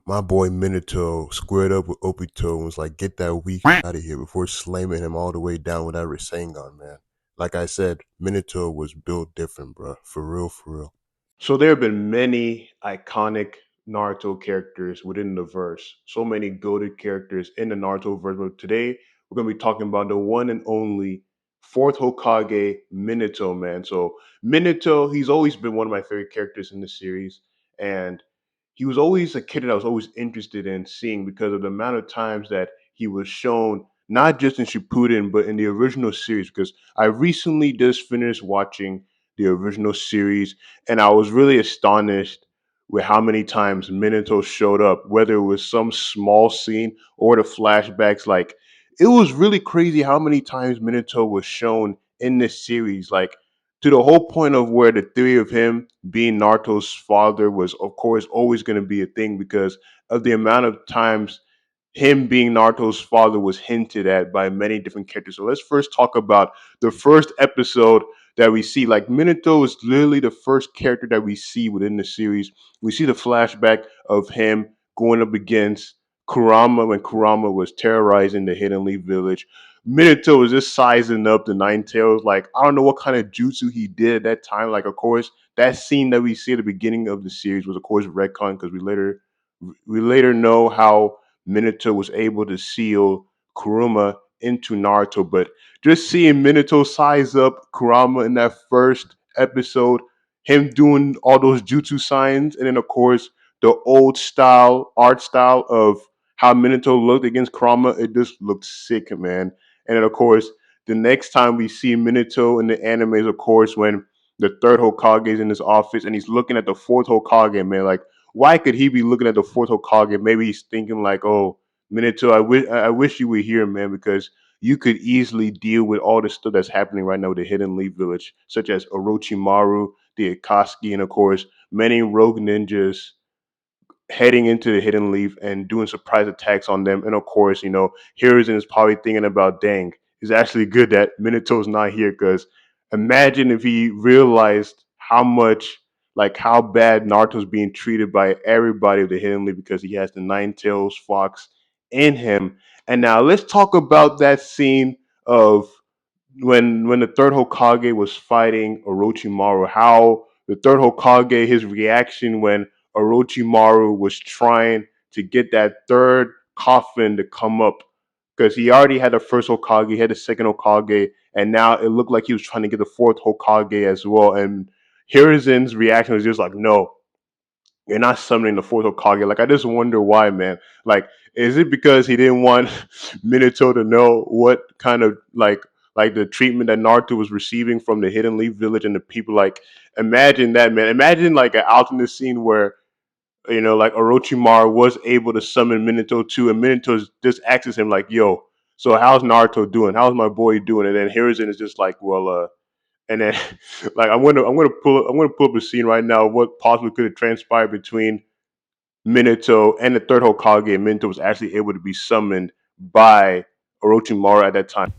My boy Minato squared up with Obito and was like, "Get that weak out of here," before slamming him all the way down with that Rasengan, man. Like I said, Minato was built different, bro. For real, for real. So there have been many iconic Naruto characters within the verse. So many goated characters in the Naruto verse. But today we're gonna be talking about the one and only fourth Hokage, Minato, man. So Minato, he's always been one of my favorite characters in the series, and he was always a kid that I was always interested in seeing because of the amount of times that he was shown, not just in Shippuden, but in the original series. Because I recently just finished watching the original series, and I was really astonished with how many times Minato showed up, whether it was some small scene or the flashbacks. Like, it was really crazy how many times Minato was shown in this series. Like, to the whole point of where the theory of him being Naruto's father was, of course, always going to be a thing because of the amount of times him being Naruto's father was hinted at by many different characters. So let's first talk about the first episode that we see. Like, Minato is literally the first character that we see within the series. We see the flashback of him going up against Kurama when Kurama was terrorizing the Hidden Leaf Village. Minato was just sizing up the Nine Tails. Like, I don't know what kind of jutsu he did at that time. Like, of course, that scene that we see at the beginning of the series was, of course, retcon because we later know how Minato was able to seal Kurama into Naruto. But just seeing Minato size up Kurama in that first episode, him doing all those jutsu signs, and then of course the old style art style of how Minato looked against Kurama, it just looked sick, man. And then of course the next time we see Minato in the anime is of course when the third Hokage is in his office and he's looking at the fourth Hokage, man. Like, why could he be looking at the fourth Hokage? Maybe he's thinking like, "Oh, Minato, I wish you were here, man, because you could easily deal with all the stuff that's happening right now with the Hidden Leaf Village, such as Orochimaru, the Akatsuki, and of course many rogue ninjas heading into the Hidden Leaf and doing surprise attacks on them. And of course, Hiruzen is probably thinking about, dang, it's actually good that Minato's not here because imagine if he realized how much, like how bad Naruto's being treated by everybody of the Hidden Leaf because he has the Nine Tails Fox in him. And now let's talk about that scene of when the third Hokage was fighting Orochimaru, how the third Hokage, his reaction when Orochimaru was trying to get that third coffin to come up because he already had the first Hokage, he had the second Hokage, and now it looked like he was trying to get the fourth Hokage as well. And Hiruzen's reaction was just like, "No, you're not summoning the fourth Hokage." Like, I just wonder why, man. Like, is it because he didn't want Minato to know what kind of like the treatment that Naruto was receiving from the Hidden Leaf Village and the people? Like, imagine that, man. Imagine like an alternate scene where like Orochimaru was able to summon Minato too, and Minato just asks him like, "Yo, so how's Naruto doing? How's my boy doing?" And then Hiruzen is just like, "Well, and then like I'm gonna pull up a scene right now of what possibly could have transpired between Minato and the third Hokage. And Minato was actually able to be summoned by Orochimaru at that time.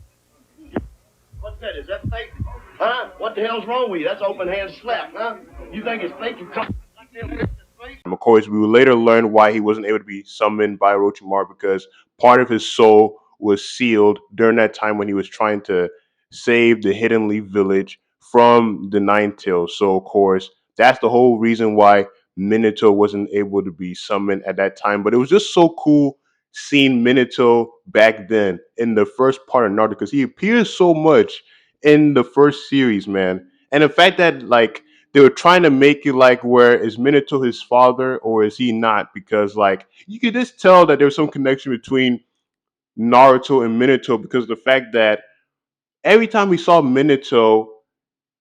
What's that? Is that fake? Huh? What the hell's wrong with you? That's open hand slap, huh? You think it's fake? You come like them in the face? Of course, we will later learn why he wasn't able to be summoned by Orochimaru because part of his soul was sealed during that time when he was trying to save the Hidden Leaf Village from the Nine Tails. So, of course, that's the whole reason why Minato wasn't able to be summoned at that time. But it was just so cool seeing Minato back then in the first part of Naruto because he appears so much in the first series, man. And the fact that, like, they were trying to make it like, where is Minato his father or is he not? Because like you could just tell that there's some connection between Naruto and Minato because of the fact that every time we saw Minato,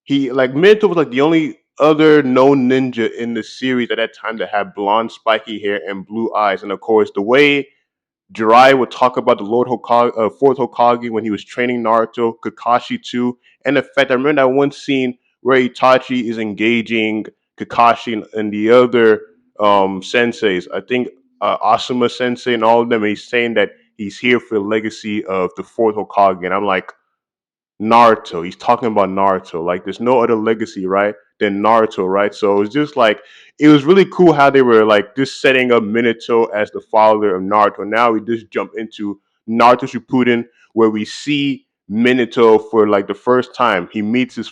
Minato was like the only other known ninja in the series at that time that had blonde spiky hair and blue eyes. And of course, the way Jirai would talk about the Lord Hokage, fourth Hokage when he was training Naruto, Kakashi too, and the fact I remember that one scene where Itachi is engaging Kakashi and the other senseis. I think Asuma Sensei and all of them. And he's saying that he's here for the legacy of the fourth Hokage, and I'm like, Naruto. He's talking about Naruto. Like there's no other legacy, right, than Naruto, right? So it's just like it was really cool how they were like just setting up Minato as the father of Naruto. Now we just jump into Naruto Shippuden where we see Minato for like the first time. He meets his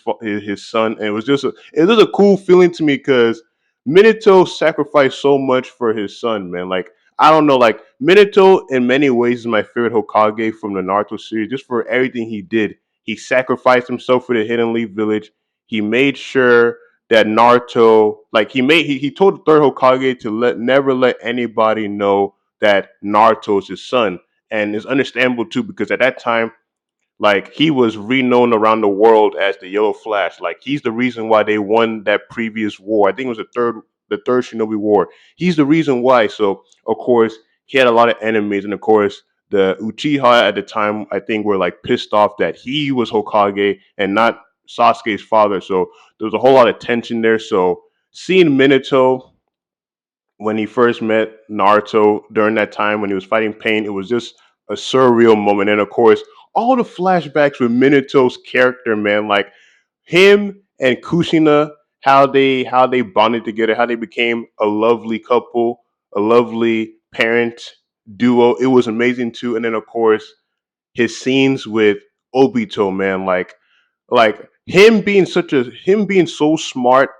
son, and it was just a cool feeling to me because Minato sacrificed so much for his son, man. Like I don't know, like Minato in many ways is my favorite Hokage from the Naruto series, just for everything he did. He sacrificed himself for the Hidden Leaf Village. He made sure that Naruto, like he told the third Hokage to never let anybody know that Naruto is his son, and it's understandable too because at that time like he was renowned around the world as the Yellow Flash. Like he's the reason why they won that previous war. I think it was the third Shinobi War. He's the reason why. So of course he had a lot of enemies, and of course the Uchiha at the time I think were like pissed off that he was Hokage and not Sasuke's father. So there was a whole lot of tension there. So seeing Minato when he first met Naruto during that time when he was fighting Pain, it was just a surreal moment. And of course, all the flashbacks with Minato's character, man, like him and Kushina, how they bonded together, how they became a lovely couple, a lovely parent duo. It was amazing too. And then of course, his scenes with Obito, man, like him being so smart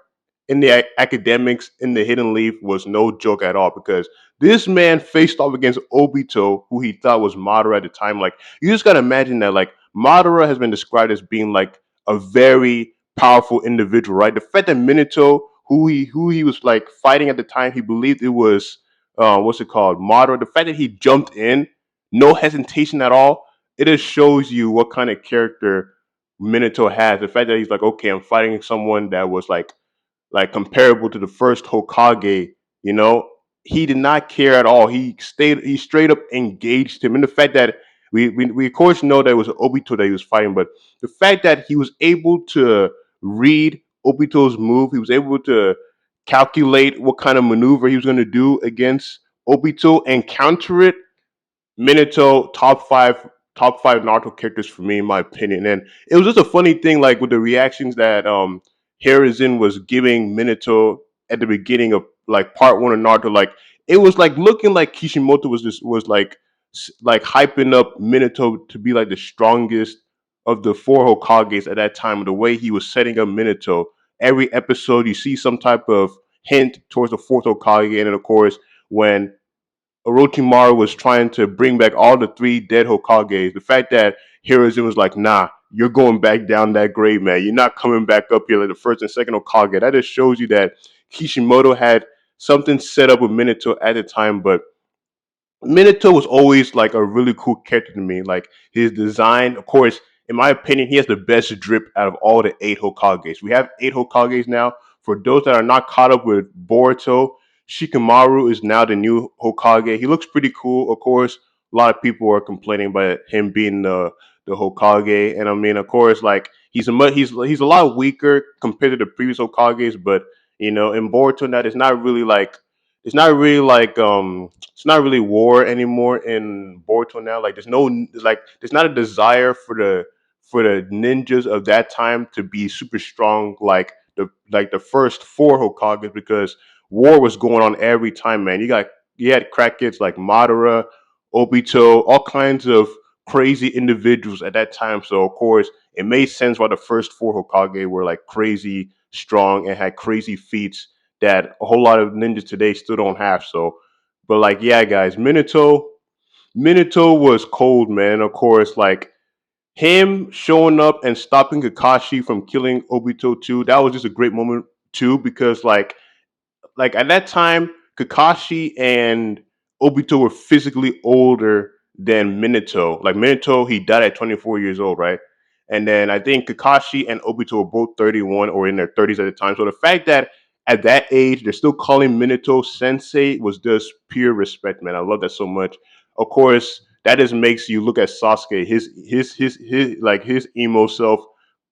in the academics in the Hidden Leaf was no joke at all because this man faced off against Obito, who he thought was Madara at the time. Like you just gotta imagine that like Madara has been described as being like a very powerful individual, right? The fact that Minato, who he was like fighting at the time, he believed it was what's it called, Madara. The fact that he jumped in, no hesitation at all, it just shows you what kind of character Minato has. The fact that he's like, okay, I'm fighting someone that was like comparable to the first Hokage, you know, he did not care at all. He straight up engaged him. And the fact that we of course know that it was Obito that he was fighting, but the fact that he was able to read Obito's move, he was able to calculate what kind of maneuver he was going to do against Obito and counter it. Minato, top five Naruto characters for me, in my opinion. And it was just a funny thing, like with the reactions that Hiruzen was giving Minato at the beginning of like part one of Naruto. Like it was like looking like Kishimoto was like hyping up Minato to be like the strongest of the four Hokages at that time. The way he was setting up Minato, every episode you see some type of hint towards the fourth Hokage, and then of course when Orochimaru was trying to bring back all the three dead Hokages. The fact that Hiruzen was like, nah, you're going back down that grave, man. You're not coming back up here like the first and second Hokage. That just shows you that Kishimoto had something set up with Minato at the time, but Minato was always like a really cool character to me. Like his design, of course, in my opinion, he has the best drip out of all the eight Hokages. We have eight Hokages now. For those that are not caught up with Boruto, Shikamaru is now the new Hokage. He looks pretty cool. Of course, a lot of people are complaining about him being the Hokage, and I mean, of course, like he's a lot weaker compared to the previous Hokages. But in Boruto, that it's not really like it's not really war anymore in Boruto now. Like there's not a desire for the ninjas of that time to be super strong like the first four Hokages because war was going on every time, man. You had crackheads like Madara, Obito, all kinds of crazy individuals at that time. So of course it made sense why the first four Hokage were like crazy strong and had crazy feats that a whole lot of ninjas today still don't have. So, but like, yeah, guys, Minato was cold, man. Of course, like him showing up and stopping Kakashi from killing Obito too. That was just a great moment too, because like at that time, Kakashi and Obito were physically older than Minato. Like Minato, he died at 24 years old, right? And then I think Kakashi and Obito were both 31 or in their 30s at the time. So the fact that at that age they're still calling Minato Sensei was just pure respect, man. I love that so much. Of course, that just makes you look at Sasuke, his like his emo self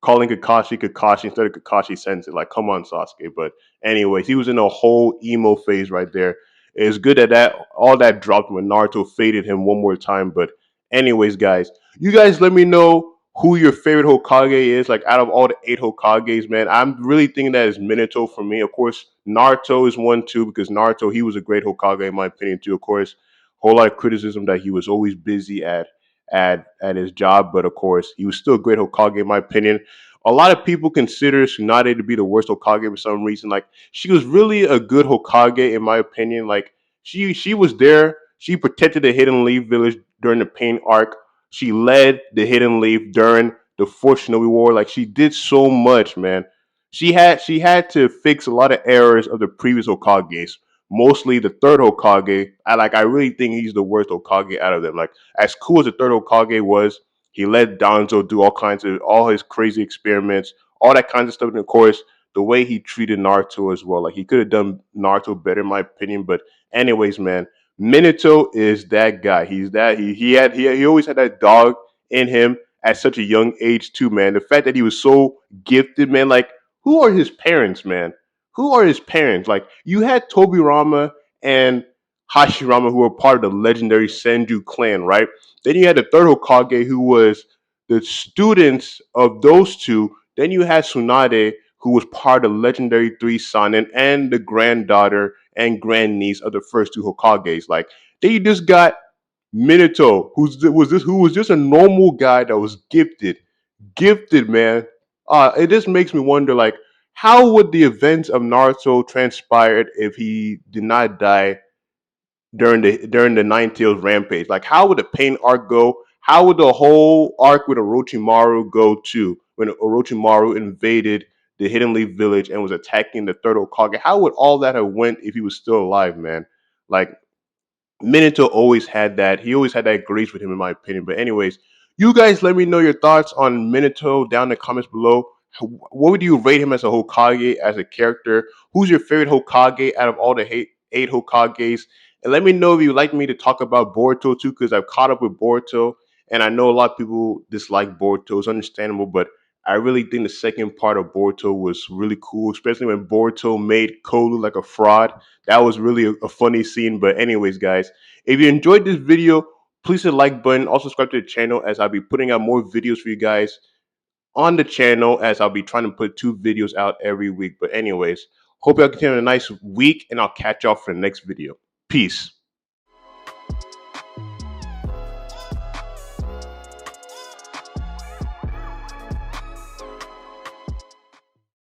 calling Kakashi Kakashi instead of Kakashi Sensei. Like, come on, Sasuke. But anyways, he was in a whole emo phase right there. It's good that all that dropped when Naruto faded him one more time. But anyways, guys, you guys let me know who your favorite Hokage is, like out of all the eight Hokages, man. I'm really thinking that is Minato for me. Of course, Naruto is one too because Naruto he was a great Hokage in my opinion too. Of course, whole lot of criticism that he was always busy at his job, but of course he was still a great Hokage in my opinion. A lot of people consider Tsunade to be the worst Hokage for some reason. Like she was really a good Hokage in my opinion. Like she was there. She protected the Hidden Leaf Village during the Pain arc. She led the Hidden Leaf during the Fourth Shinobi War. Like she did so much, man. She had to fix a lot of errors of the previous Hokages. Mostly the third Hokage. I really think he's the worst Hokage out of them. Like as cool as the third Hokage was, he let Danzo do all his crazy experiments, all that kinds of stuff. And of course, the way he treated Naruto as well. Like he could have done Naruto better in my opinion. But anyways, man, Minato is that guy. He's that he always had that dog in him at such a young age too, man. The fact that he was so gifted, man. Like who are his parents, man? Who are his parents? Like you had Tobirama and Hashirama who were part of the legendary Senju clan, right? Then you had the third Hokage who was the students of those two. Then you had Tsunade who was part of the legendary three Sanin and the granddaughter and grandniece of the first two Hokages. Like then you just got Minato, who was just a normal guy that was gifted, man. It just makes me wonder, like, how would the events of Naruto transpired if he did not die during the Nine Tails rampage? Like, how would the Pain arc go? How would the whole arc with Orochimaru go too when Orochimaru invaded the Hidden Leaf Village and was attacking the third Hokage? How would all that have went if he was still alive, man? Like, Minato always had that. He always had that grace with him, in my opinion. But anyways, you guys, let me know your thoughts on Minato down in the comments below. What would you rate him as a Hokage, as a character? Who's your favorite Hokage out of all the eight Hokages? And let me know if you'd like me to talk about Boruto too, because I've caught up with Boruto, and I know a lot of people dislike Boruto. It's understandable, but I really think the second part of Boruto was really cool, especially when Boruto made Code look like a fraud. That was really a funny scene. But anyways, guys, if you enjoyed this video, please hit the like button. Also subscribe to the channel as I'll be putting out more videos for you guys on the channel as I'll be trying to put 2 videos out every week. But anyways, hope y'all continue a nice week and I'll catch y'all for the next video. Peace.